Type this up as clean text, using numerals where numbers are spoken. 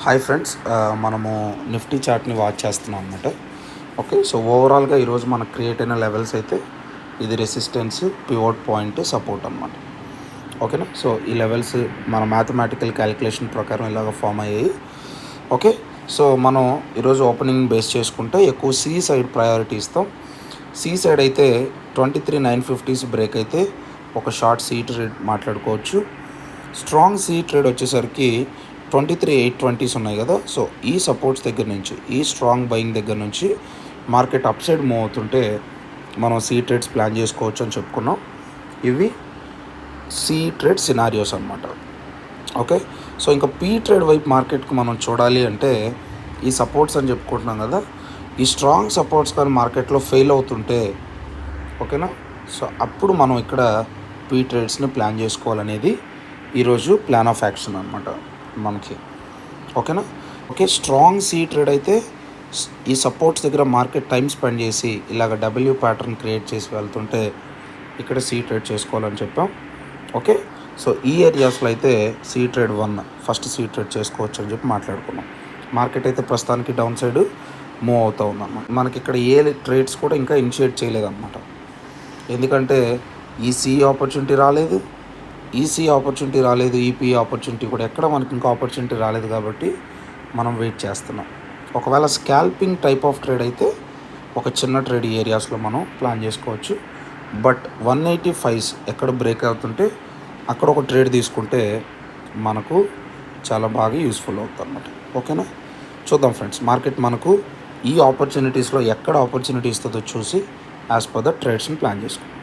Hi friends, మనము Nifty చార్ట్ని watch చేస్తున్నాం అనమాట. ఓకే, సో ఓవరాల్గా ఈరోజు మనకు క్రియేట్ అయిన లెవెల్స్ అయితే ఇది రెసిస్టెన్స్, పివోట్ పాయింట్, సపోర్ట్ అనమాట. ఓకేనా, సో ఈ లెవెల్స్ మన మ్యాథమెటికల్ క్యాలిక్యులేషన్ ప్రకారం ఇలాగ ఫామ్ అయ్యాయి. ఓకే, సో మనం ఈరోజు ఓపెనింగ్ బేస్ చేసుకుంటే ఎక్కువ సి సైడ్ ప్రయారిటీ ఇస్తాం. సి సైడ్ అయితే 23,950 బ్రేక్ అయితే ఒక షార్ట్ సి ట్రేడ్ మాట్లాడుకోవచ్చు. స్ట్రాంగ్ సి ట్రేడ్ వచ్చేసరికి 23,820 ఉన్నాయి కదా. సో ఈ సపోర్ట్స్ దగ్గర నుంచి, ఈ స్ట్రాంగ్ బయింగ్ దగ్గర నుంచి మార్కెట్ అప్ సైడ్ మూవ్ అవుతుంటే మనం సి ట్రేడ్స్ ప్లాన్ చేసుకోవచ్చు అని చెప్పుకున్నాం. ఇవి సి ట్రేడ్ సినారియోస్ అనమాట. ఓకే, సో ఇంకా పీ ట్రేడ్ వైపు మార్కెట్కి మనం చూడాలి అంటే ఈ సపోర్ట్స్ అని చెప్పుకుంటున్నాం కదా, ఈ స్ట్రాంగ్ సపోర్ట్స్ కానీ మార్కెట్లో ఫెయిల్ అవుతుంటే ఓకేనా, సో అప్పుడు మనం ఇక్కడ పీ ట్రేడ్స్ని ప్లాన్ చేసుకోవాలనేది ఈరోజు ప్లాన్ ఆఫ్ యాక్షన్ అనమాట మనకి. ఓకేనా, ఓకే, స్ట్రాంగ్ సి ట్రేడ్ అయితే ఈ సపోర్ట్స్ దగ్గర మార్కెట్ టైం స్పెండ్ చేసి ఇలాగ డబ్ల్యూ ప్యాటర్న్ క్రియేట్ చేసి వెళ్తుంటే ఇక్కడ సి ట్రేడ్ చేసుకోవాలని చెప్పాం. ఓకే, సో ఈ ఏరియాస్లో అయితే C trade 1 first C trade చేసుకోవచ్చు అని చెప్పి మాట్లాడుకున్నాం. మార్కెట్ అయితే ప్రస్తుతానికి డౌన్ సైడ్ మూవ్ అవుతూ ఉందన్నమాట. మనకి ఇక్కడ ఏ ట్రేడ్స్ కూడా ఇంకా ఇనిషియేట్ చేయలేదన్నమాట. ఎందుకంటే ఈ సి ఆపర్చునిటీ రాలేదు, ఈసీ ఆపర్చునిటీ రాలేదు, ఈపీ ఆపర్చునిటీ కూడా ఎక్కడ మనకి ఇంకా ఆపర్చునిటీ రాలేదు. కాబట్టి మనం వెయిట్ చేస్తున్నాం. ఒకవేళ స్కాల్పింగ్ టైప్ ఆఫ్ ట్రేడ్ అయితే ఒక చిన్న ట్రేడ్ ఏరియాస్లో మనం ప్లాన్ చేసుకోవచ్చు. బట్ 185 ఎక్కడ బ్రేక్ అవుతుంటే అక్కడ ఒక ట్రేడ్ తీసుకుంటే మనకు చాలా బాగా యూస్ఫుల్ అవుతుంది అన్నమాట. ఓకేనా, చూద్దాం ఫ్రెండ్స్, మార్కెట్ మనకు ఈ ఆపర్చునిటీస్లో ఎక్కడ ఆపర్చునిటీ ఇస్తుందో చూసి యాజ్ పర్ ద ట్రేడ్స్ని ప్లాన్ చేసుకోండి.